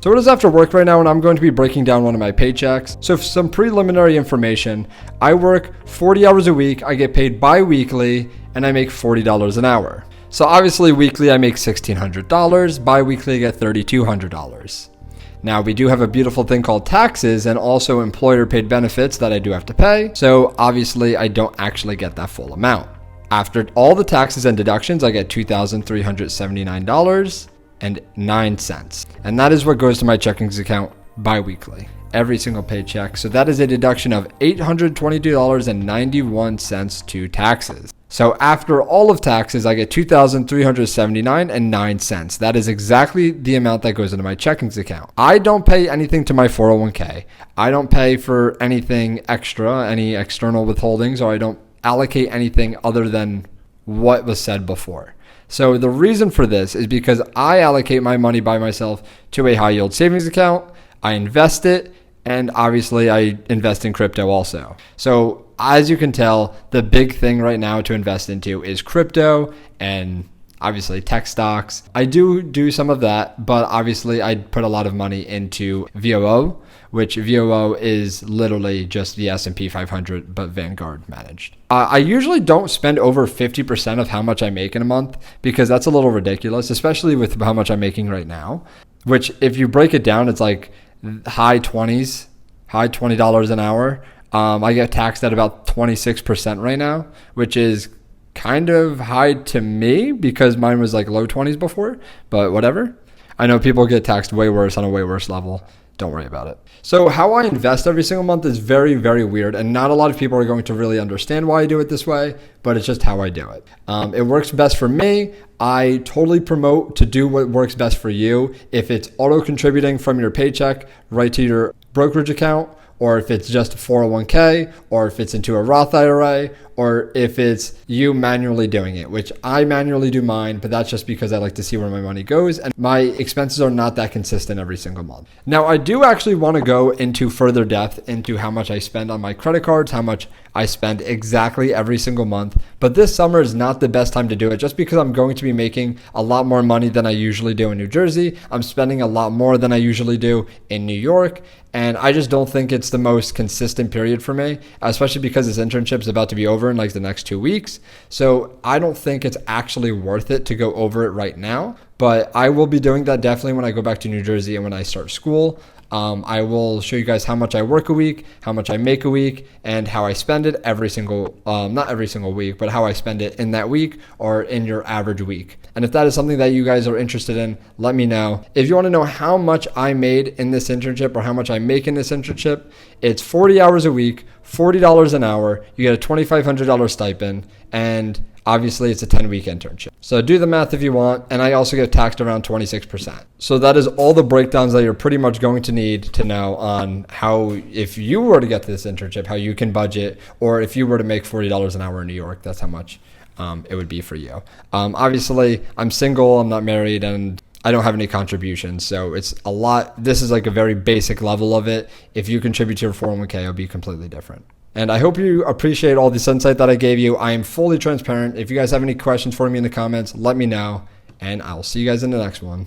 So it is after work right now, and I'm going to be breaking down one of my paychecks. So for some preliminary information, I work 40 hours a week, I get paid bi-weekly, and I make $40 an hour. So obviously weekly I make $1,600, bi-weekly I get $3,200. Now we do have a beautiful thing called taxes and also employer paid benefits that I do have to pay. So obviously I don't actually get that full amount. After all the taxes and deductions, I get $2,379.09. And that is what goes to my checkings account bi-weekly, every single paycheck. So that is a deduction of $822.91 to taxes. So after all of taxes, I get $2,379.09. That is exactly the amount that goes into my checkings account. I don't pay anything to my 401k. I don't pay for anything extra, any external withholdings, or I don't allocate anything other than what was said before. So the reason for this is because I allocate my money by myself to a high yield savings account. I invest it, and obviously I invest in crypto also. So as you can tell, the big thing right now to invest into is crypto and obviously tech stocks. I do some of that, but obviously I put a lot of money into VOO, which VOO is literally just the S&P 500, but Vanguard managed. I usually don't spend over 50% of how much I make in a month because that's a little ridiculous, especially with how much I'm making right now, which if you break it down, it's like high $20s an hour. I get taxed at about 26% right now, which is kind of high to me because mine was like low 20s before, but whatever. I know people get taxed way worse on a way worse level. Don't worry about it. So how I invest every single month is very, very weird, and not a lot of people are going to really understand why I do it this way, but it's just how I do it. It works best for me. I totally promote to do what works best for you. If it's auto contributing from your paycheck right to your brokerage account, or if it's just 401k, or if it's into a Roth IRA, or if it's you manually doing it, which I manually do mine, but that's just because I like to see where my money goes, and my expenses are not that consistent every single month. Now, I do actually want to go into further depth into how much I spend on my credit cards, how much I spend exactly every single month, but this summer is not the best time to do it just because I'm going to be making a lot more money than I usually do in New Jersey. I'm spending a lot more than I usually do in New York, and I just don't think it's the most consistent period for me, especially because this internship is about to be over in like the next 2 weeks. So I don't think it's actually worth it to go over it right now, but I will be doing that definitely when I go back to New Jersey and when I start school. I will show you guys how much I work a week, how much I make a week, and how I spend it every single, not every single week, but how I spend it in that week or in your average week. And if that is something that you guys are interested in, let me know. If you want to know how much I made in this internship or how much I make in this internship, it's 40 hours a week, $40 an hour. You get a $2,500 stipend, and obviously it's a 10-week internship. So do the math if you want, and I also get taxed around 26%. So that is all the breakdowns that you're pretty much going to need to know on how, if you were to get to this internship, how you can budget, or if you were to make $40 an hour in New York, that's how much it would be for you. Obviously, I'm single, I'm not married, and I don't have any contributions, so it's a lot. This is like a very basic level of it. If you contribute to your 401k, it'll be completely different. And I hope you appreciate all this insight that I gave you. I am fully transparent. If you guys have any questions for me in the comments, let me know, and I'll see you guys in the next one.